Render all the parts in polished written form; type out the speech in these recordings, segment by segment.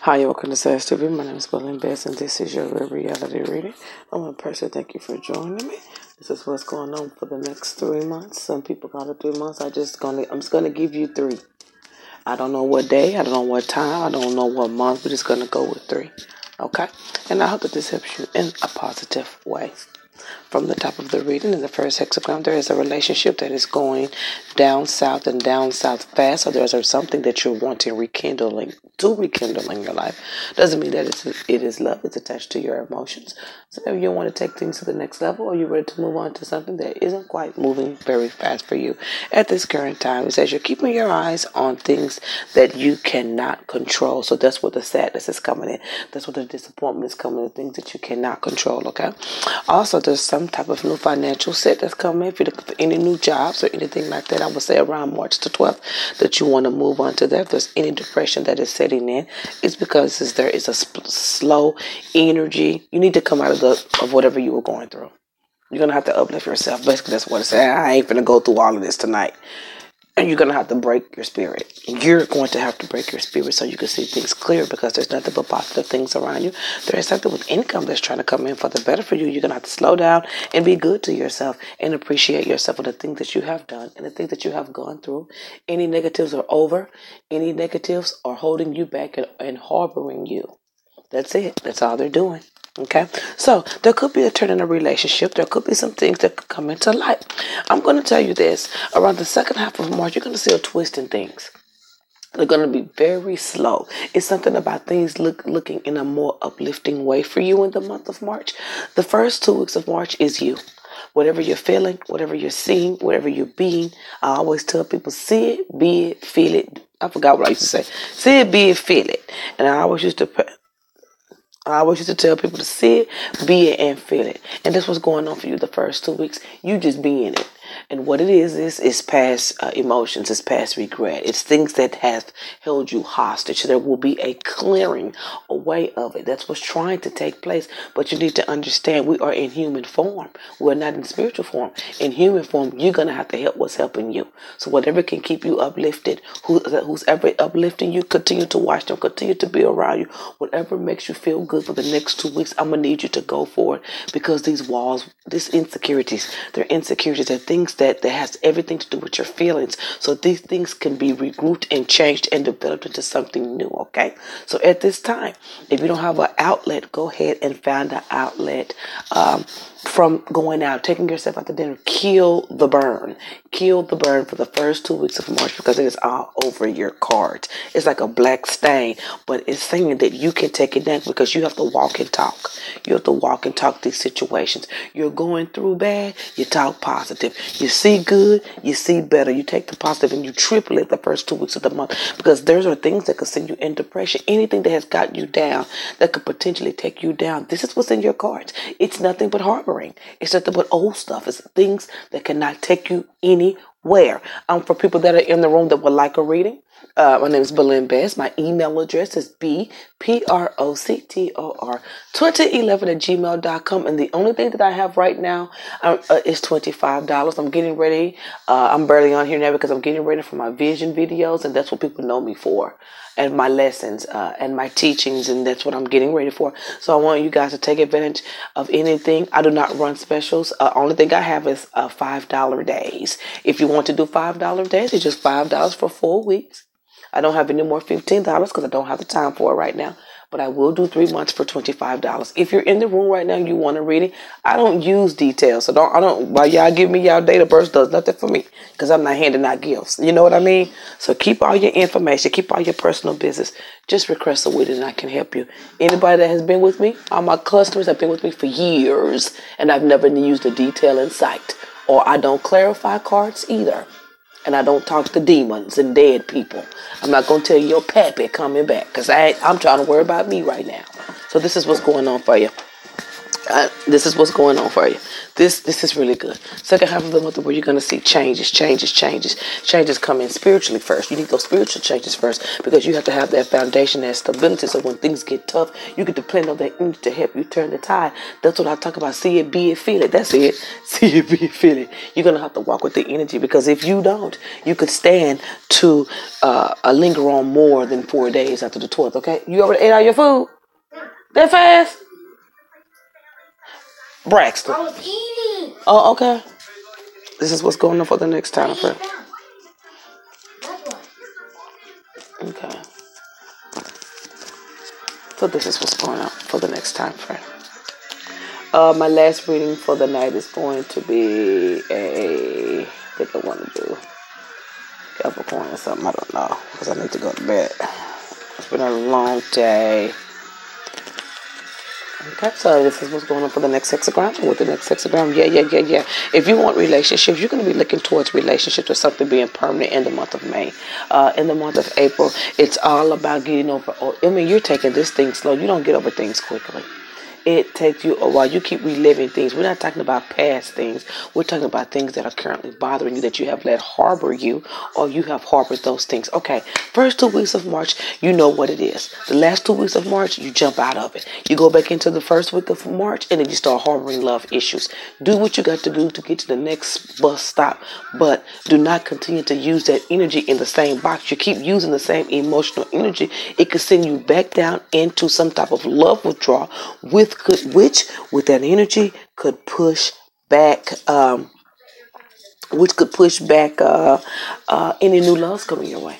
Hi, welcome to Sass TV. My name is Berlin Bess, and this is your real reality reading. I want to personally thank you for joining me. This is what's going on for the next 3 months. Some people call it 3 months. I'm just gonna give you three. I don't know what day, I don't know what time, I don't know what month. We're just gonna go with three. Okay? And I hope that this helps you in a positive way. From the top of the reading, in the first hexagram, there is a relationship that is going down south and down south fast. So there's something that you're wanting rekindle in your life. Doesn't mean that it is love. It's attached to your emotions. So maybe you want to take things to the next level, or you're ready to move on to something that isn't quite moving very fast for you at this current time. It says you're keeping your eyes on things that you cannot control. So that's where the sadness is coming in. That's where the disappointment is coming in. Things that you cannot control. Okay. Also, there's some type of new financial set that's coming. If you're looking for any new jobs or anything like that, I would say around March the 12th that you want to move on to that. If there's any depression that is setting in, it's because there is a slow energy. You need to come out of whatever you were going through. You're going to have to uplift yourself. Basically, that's what it says. I ain't going to go through all of this tonight. And you're going to have to break your spirit. You're going to have to break your spirit so you can see things clear, because there's nothing but positive things around you. There is something with income that's trying to come in for the better for you. You're going to have to slow down and be good to yourself and appreciate yourself for the things that you have done and the things that you have gone through. Any negatives are over. Any negatives are holding you back and harboring you. That's it. That's all they're doing. Okay, so there could be a turn in a relationship. There could be some things that could come into light. I'm going to tell you this. Around the second half of March, you're going to see a twist in things. They're going to be very slow. It's something about things looking in a more uplifting way for you in the month of March. The first 2 weeks of March is you. Whatever you're feeling, whatever you're seeing, whatever you're being, I always tell people, see it, be it, feel it. I forgot what I used to say. See it, be it, feel it. And I always used to tell people to see it, be it, and feel it. And that's what's going on for you the first 2 weeks. You just be in it. And what it is past emotions, it's past regret. It's things that have held you hostage. There will be a clearing away of it. That's what's trying to take place. But you need to understand we are in human form. We're not in spiritual form. In human form, you're going to have to help what's helping you. So whatever can keep you uplifted, who's ever uplifting you, continue to watch them, continue to be around you. Whatever makes you feel good for the next 2 weeks, I'm going to need you to go for it, because these walls, these insecurities, they're things that has everything to do with your feelings. So these things can be regrouped and changed and developed into something new, okay? So at this time, if you don't have an outlet, go ahead and find an outlet from going out, taking yourself out to dinner. Kill the burn. Kill the burn for the first 2 weeks of March, because it is all over your cards. It's like a black stain, but it's saying that you can take it down, because you have to walk and talk. You have to walk and talk these situations. You're going through bad, you talk positive. You see good, you see better. You take the positive and you triple it the first 2 weeks of the month, because there are things that could send you in depression. Anything that has got you down, that could potentially take you down. This is what's in your cards. It's nothing but harboring. It's nothing but old stuff. It's things that cannot take you anywhere. For people that are in the room that would like a reading, my name is Berlin Bess. My email address is bproctor2011@gmail.com. And the only thing that I have right now is $25. I'm getting ready. I'm barely on here now because I'm getting ready for my vision videos, and that's what people know me for, and my lessons and my teachings, and that's what I'm getting ready for. So I want you guys to take advantage of anything. I do not run specials. Only thing I have is $5 days. If you want to do $5 days, it's just $5 for 4 weeks. I don't have any more $15 because I don't have the time for it right now. But I will do 3 months for $25. If you're in the room right now and you want to read it, I don't use details. So while y'all give me y'all date of birth, does nothing for me, because I'm not handing out gifts. You know what I mean? So keep all your information, keep all your personal business. Just request a reading and I can help you. Anybody that has been with me, all my customers have been with me for years, and I've never used a detail in sight. Or I don't clarify cards either. And I don't talk to demons and dead people. I'm not going to tell you your pappy coming back, because I'm trying to worry about me right now. So this is what's going on for you. This is what's going on for you. This is really good. Second half of the month where you're going to see changes come in spiritually first. You need those spiritual changes first because you have to have that foundation, that stability, so when things get tough, you can depend on that energy to help you turn the tide. That's what I talk about. See it, be it, feel it. That's it. See it, be it, feel it. You're going to have to walk with the energy because if you don't, you could stand to linger on more than 4 days after the 12th, okay? You already ate all your food? That fast? Braxton. I was eating. Oh, okay. This is what's going on for the next time frame. Okay. So this is what's going on for the next time frame. My last reading for the night is going to be I think I want to do Capricorn or something. I don't know because I need to go to bed. It's been a long day. Okay, so this is what's going on for the next hexagram. With the next hexagram, yeah. If you want relationships, you're going to be looking towards relationships or something being permanent in the month of May. In the month of April, it's all about getting over. You're taking this thing slow. You don't get over things quickly. It takes you a while. You keep reliving things. We're not talking about past things. We're talking about things that are currently bothering you, that you have let harbor you, or you have harbored those things. Okay, first 2 weeks of March, you know what it is. The last 2 weeks of March, you jump out of it. You go back into the first week of March, and then you start harboring love issues. Do what you got to do to get to the next bus stop, but do not continue to use that energy in the same box. You keep using the same emotional energy, it could send you back down into some type of love withdrawal, which with that energy could push back any new loves coming your way.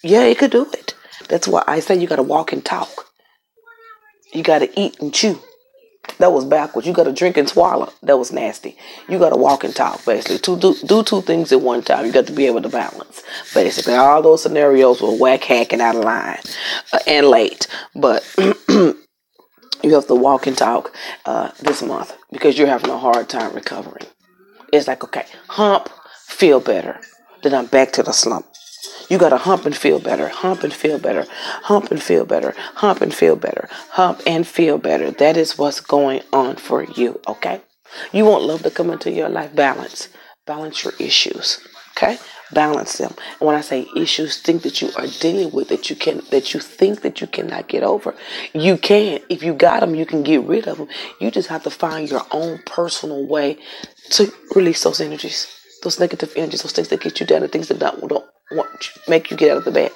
Yeah, it could do it. That's why I say you gotta walk and talk. You gotta eat and chew. That was backwards. You gotta drink and swallow. That was nasty. You gotta walk and talk, basically. Do two things at one time. You got to be able to balance. Basically, all those scenarios were whack hacking out of line and late. But you have to walk and talk this month because you're having a hard time recovering. It's like, okay, hump, feel better. Then I'm back to the slump. You got to hump and feel better, hump and feel better, hump and feel better, hump and feel better, hump and feel better. That is what's going on for you, okay? You want love to come into your life. Balance your issues, okay? Balance them. And when I say issues, think that you are dealing with, that you think that you cannot get over. You can. If you got them, you can get rid of them. You just have to find your own personal way to release those energies, those negative energies, those things that get you down, the things that don't make you get out of the bed.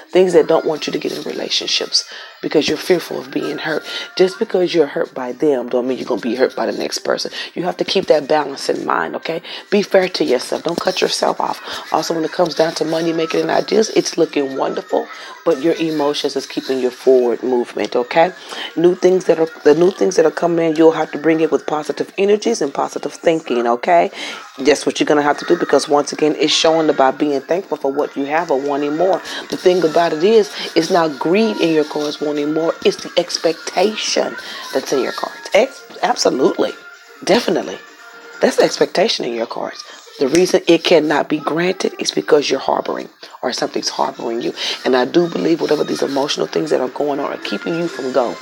Things that don't want you to get in relationships because you're fearful of being hurt. Just because you're hurt by them don't mean you're going to be hurt by the next person. You have to keep that balance in mind, okay? Be fair to yourself. Don't cut yourself off. Also, when it comes down to money making and ideas, it's looking wonderful, but your emotions is keeping your forward movement, okay? The new things that are coming in, you'll have to bring it with positive energies and positive thinking, okay? That's what you're going to have to do because, once again, it's showing about being thankful for what you have or wanting more. The thing about it is, it's not greed in your cards wanting more. It's the expectation that's in your cards. Absolutely. Definitely. That's the expectation in your cards. The reason it cannot be granted is because you're harboring or something's harboring you. And I do believe whatever these emotional things that are going on are keeping you from going.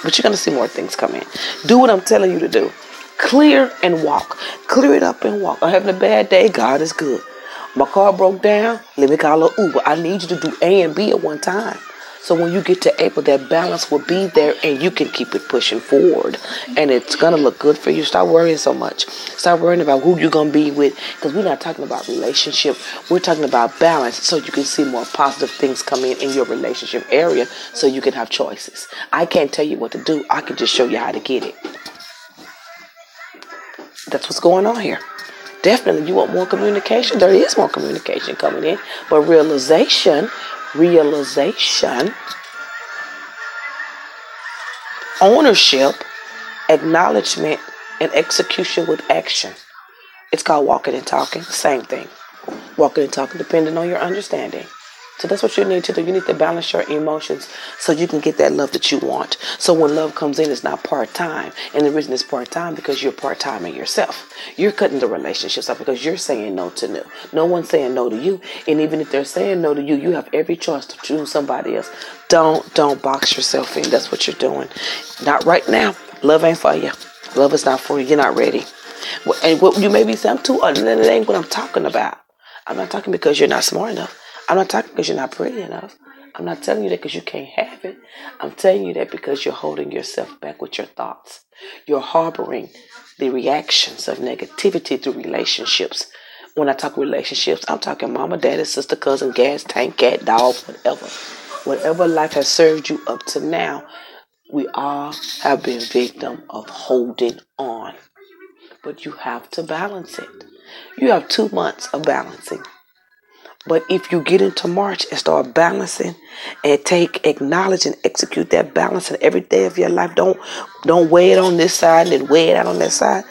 But you're going to see more things come in. Do what I'm telling you to do. Clear and walk. Clear it up and walk. I'm having a bad day. God is good. My car broke down. Let me call an Uber. I need you to do A and B at one time. So when you get to April, that balance will be there and you can keep it pushing forward. And it's going to look good for you. Stop worrying so much. Stop worrying about who you're going to be with. Because we're not talking about relationship. We're talking about balance so you can see more positive things come in your relationship area so you can have choices. I can't tell you what to do. I can just show you how to get it. That's what's going on here. Definitely, you want more communication. There is more communication coming in. But realization, ownership, acknowledgement, and execution with action. It's called walking and talking. Same thing. Walking and talking depending on your understanding. So that's what you need to do. You need to balance your emotions so you can get that love that you want. So when love comes in, it's not part-time. And the reason it's part-time because you're part-timing yourself. You're cutting the relationships up because you're saying no to new. No one's saying no to you. And even if they're saying no to you, you have every choice to choose somebody else. Don't box yourself in. That's what you're doing. Not right now. Love ain't for you. Love is not for you. You're not ready. And what you may be saying, I'm too old. That ain't what I'm talking about. I'm not talking because you're not smart enough. I'm not talking because you're not pretty enough. I'm not telling you that because you can't have it. I'm telling you that because you're holding yourself back with your thoughts. You're harboring the reactions of negativity through relationships. When I talk relationships, I'm talking mama, daddy, sister, cousin, gas tank, cat, dog, whatever. Whatever life has served you up to now, we all have been victim of holding on. But you have to balance it. You have 2 months of balancing. But if you get into March and start balancing and acknowledge and execute that balance in every day of your life, don't weigh it on this side and then weigh it out on that side.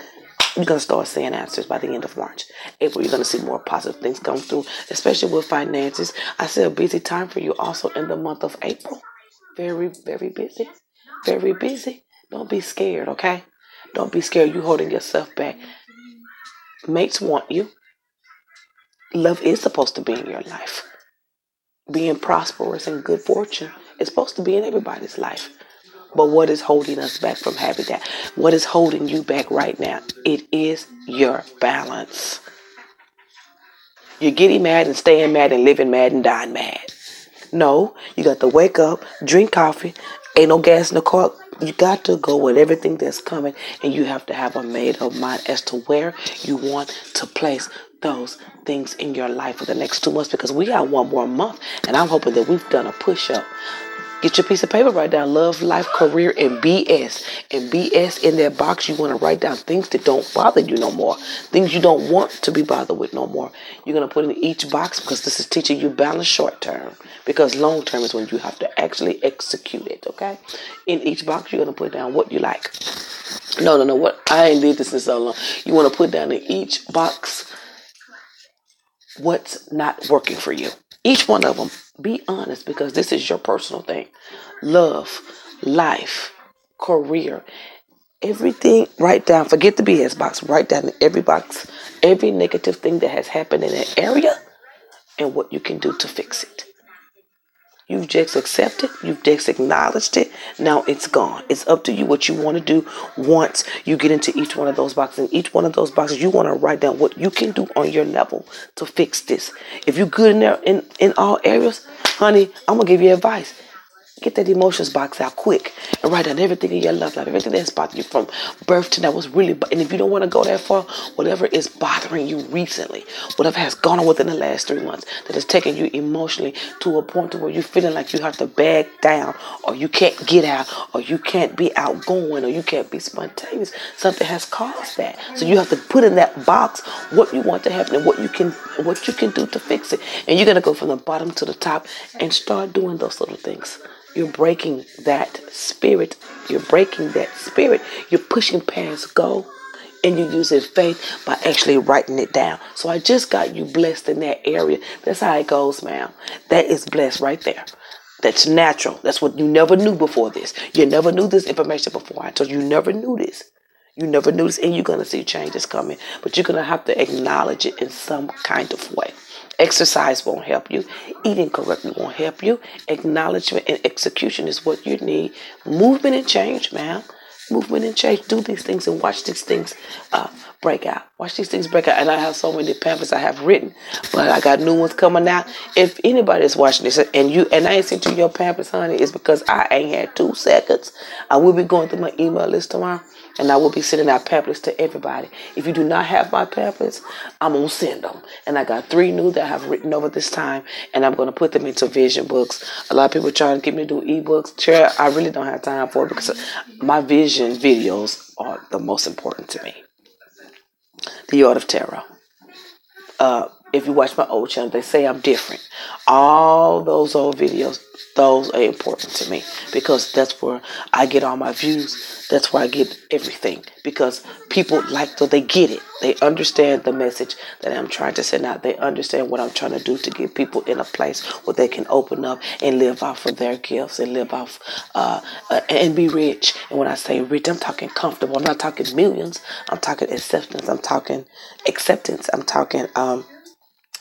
You're gonna start seeing answers by the end of March. April, you're gonna see more positive things come through, especially with finances. I see a busy time for you also in the month of April. Very, very busy. Very busy. Don't be scared, okay? Don't be scared. You holding yourself back. Mates want you. Love is supposed to be in your life. Being prosperous and good fortune is supposed to be in everybody's life. But what is holding us back from having that? What is holding you back right now? It is your balance. You're getting mad and staying mad and living mad and dying mad. No, you got to wake up, drink coffee, ain't no gas in the car. You got to go with everything that's coming, and you have to have a made up mind as to where you want to place those things in your life for the next 2 months, because we got one more month, and I'm hoping that we've done a push-up. Get your piece of paper, write down love, life, career, and BS. And BS in that box, you want to write down things that don't bother you no more. Things you don't want to be bothered with no more. You're going to put in each box, because this is teaching you balance short term. Because long term is when you have to actually execute it, okay? In each box, you're going to put down what you like. No, what? I ain't did this in so long. You want to put down in each box what's not working for you. Each one of them. Be honest, because this is your personal thing. Love, life, career, everything. Write down. Forget the BS box. Write down in every box every negative thing that has happened in that area and what you can do to fix it. You've just accepted. You've just acknowledged it. Now it's gone. It's up to you what you want to do once you get into each one of those boxes. In each one of those boxes, you want to write down what you can do on your level to fix this. If you're good in there in all areas, honey, I'm going to give you advice. Get that emotions box out quick and write down everything in your love life, everything that's bothering you from birth to now. What's really, and if you don't want to go that far, whatever is bothering you recently, whatever has gone on within the last 3 months that has taken you emotionally to a point to where you're feeling like you have to back down, or you can't get out, or you can't be outgoing, or you can't be spontaneous. Something has caused that. So you have to put in that box what you want to happen and what you can do to fix it. And you're gonna go from the bottom to the top and start doing those little things. You're breaking that spirit. You're breaking that spirit. You're pushing past go, and you're using faith by actually writing it down. So I just got you blessed in that area. That's how it goes, ma'am. That is blessed right there. That's natural. That's what you never knew before this. You never knew this information before. I told you, you never knew this. You never knew this, and you're going to see changes coming. But you're going to have to acknowledge it in some kind of way. Exercise won't help you. Eating correctly won't help you. Acknowledgement and execution is what you need. Movement and change, ma'am. Movement and change. Do these things and watch these things break out. Watch these things break out. And I have so many pamphlets I have written, but I got new ones coming out. If anybody's watching this and I ain't sent you your pamphlets, honey, it's because I ain't had 2 seconds. I will be going through my email list tomorrow, and I will be sending out pamphlets to everybody. If you do not have my pamphlets, I'm going to send them. And I got 3 new that I have written over this time, and I'm going to put them into vision books. A lot of people trying to get me to do ebooks. Chair, I really don't have time for it because my vision videos are the most important to me. The Art of Tarot. If you watch my old channel, they say I'm different. All those old videos, those are important to me because that's where I get all my views. That's where I get everything because people so they get it. They understand the message that I'm trying to send out. They understand what I'm trying to do to get people in a place where they can open up and live off of their gifts and live off and be rich. And when I say rich, I'm talking comfortable. I'm not talking millions. I'm talking acceptance. I'm talking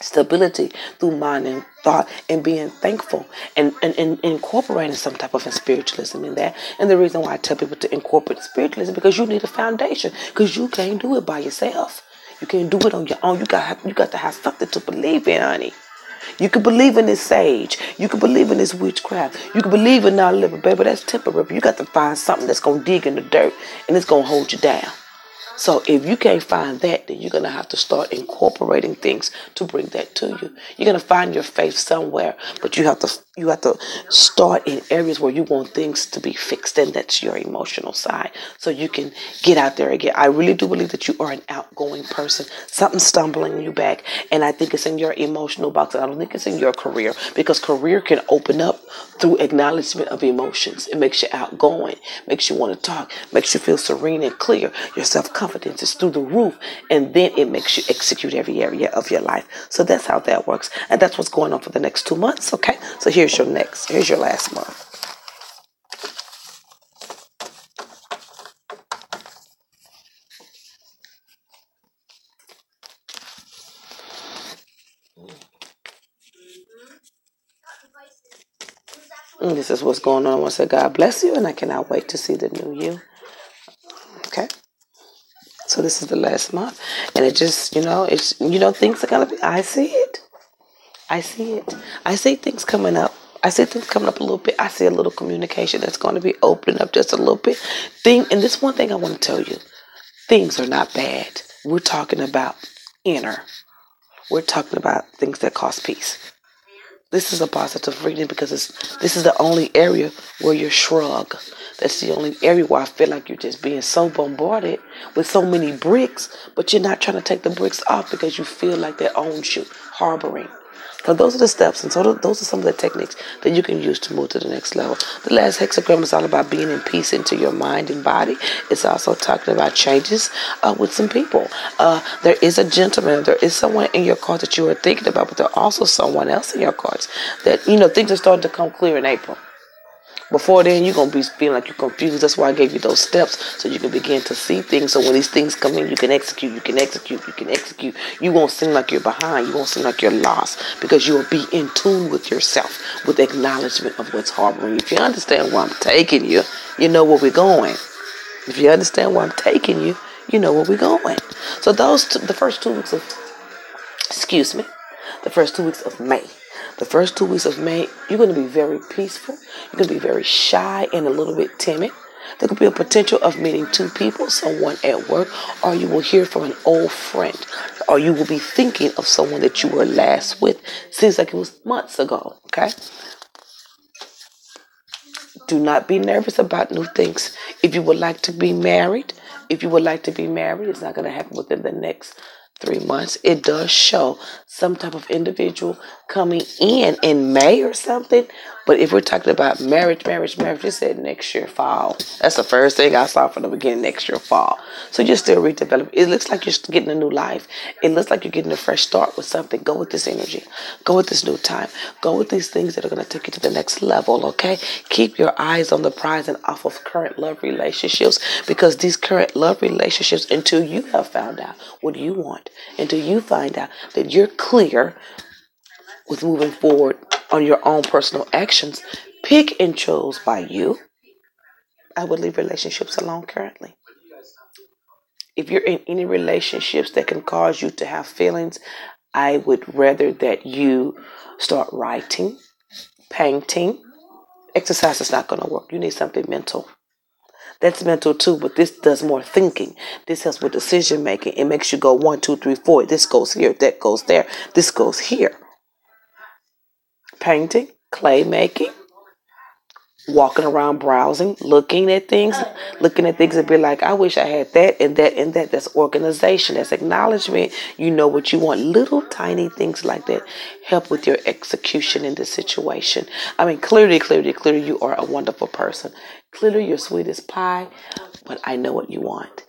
stability through mind and thought, and being thankful, and incorporating some type of spiritualism in that. And the reason why I tell people to incorporate spiritualism, because you need a foundation, because you can't do it by yourself. You can't do it on your own. You got to have something to believe in, honey. You can believe in this sage. You can believe in this witchcraft. You can believe in not living, baby. That's temporary. You got to find something that's going to dig in the dirt, and it's going to hold you down. So if you can't find that, then you're going to have to start incorporating things to bring that to you. You're going to find your faith somewhere, but you have to start in areas where you want things to be fixed, and that's your emotional side. So you can get out there again. I really do believe that you are an outgoing person. Something's stumbling you back, and I think it's in your emotional box. I don't think it's in your career, because career can open up through acknowledgement of emotions. It makes you outgoing, makes you want to talk, makes you feel serene and clear. Your self-confidence is through the roof, and then it makes you execute every area of your life. So that's how that works, and that's what's going on for the next 2 months. Okay, so here's your last month. And this is what's going on. I want to say God bless you, and I cannot wait to see the new you. Okay, so this is the last month, and it just, things are gonna be. I see it. I see it. I see things coming up. I see things coming up a little bit. I see a little communication that's going to be opening up just a little bit. And this one thing I want to tell you: things are not bad. We're talking about inner. We're talking about things that cause peace. This is a positive reading, because this is the only area where you're shrug. That's the only area where I feel like you're just being so bombarded with so many bricks, but you're not trying to take the bricks off because you feel like that owns you, harboring. So those are the steps, and so those are some of the techniques that you can use to move to the next level. The last hexagram is all about being in peace into your mind and body. It's also talking about changes with some people. There is a gentleman, there is someone in your cards that you are thinking about, but there's also someone else in your cards that, things are starting to come clear in April. Before then, you're going to be feeling like you're confused. That's why I gave you those steps, so you can begin to see things. So when these things come in, you can execute. You won't seem like you're behind. You won't seem like you're lost, because you will be in tune with yourself, with acknowledgement of what's harboring you. If you understand where I'm taking you, you know where we're going. If you understand where I'm taking you, you know where we're going. So the first 2 weeks of, the first 2 weeks of May. The first 2 weeks of May, you're going to be very peaceful. You're going to be very shy and a little bit timid. There could be a potential of meeting two people, someone at work, or you will hear from an old friend, or you will be thinking of someone that you were last with. Seems like it was months ago, okay? Do not be nervous about new things. If you would like to be married, it's not going to happen within the next 3 months. It does show some type of individual coming in May or something. But if we're talking about marriage, it said next year fall. That's the first thing I saw from the beginning, next year fall. So you're still redeveloping. It looks like you're getting a new life. It looks like you're getting a fresh start with something. Go with this energy. Go with this new time. Go with these things that are going to take you to the next level, okay? Keep your eyes on the prize and off of current love relationships, because these current love relationships, until you have found out what you want, until you find out that you're clear with moving forward on your own personal actions, pick and choose by you, I would leave relationships alone currently. If you're in any relationships that can cause you to have feelings, I would rather that you start writing, painting. Exercise is not going to work. You need something mental. That's mental too, but this does more thinking. This helps with decision making. It makes you go 1, 2, 3, 4. This goes here, that goes there, this goes here. Painting, clay making, walking around browsing, looking at things and be like, I wish I had that and that and that. That's organization. That's acknowledgement. You know what you want. Little tiny things like that help with your execution in the situation. I mean, clearly, you are a wonderful person. Clearly, you're sweet as pie, but I know what you want.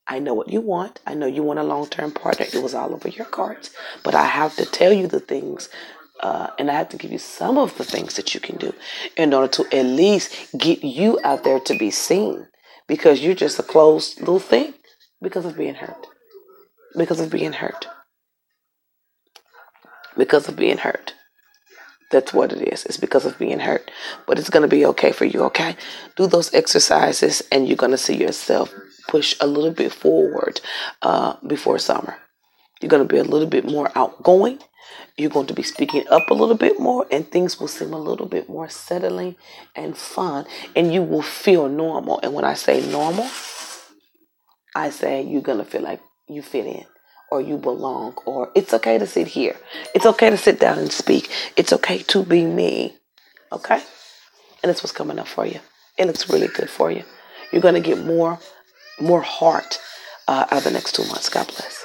I know what you want. I know you want a long-term partner. It was all over your cards. But I have to tell you the things, and I have to give you some of the things that you can do in order to at least get you out there to be seen. Because you're just a closed little thing because of being hurt. Because of being hurt. because of being hurt. That's what it is. It's because of being hurt. But it's going to be okay for you, okay? Do those exercises and you're going to see yourself push a little bit forward before summer. You're going to be a little bit more outgoing. You're going to be speaking up a little bit more, and things will seem a little bit more settling and fun, and you will feel normal. And when I say normal, I say you're going to feel like you fit in or you belong, or it's okay to sit here. It's okay to sit down and speak. It's okay to be me. Okay? And that's what's coming up for you. It looks really good for you. You're going to get more heart out of the next 2 months. God bless.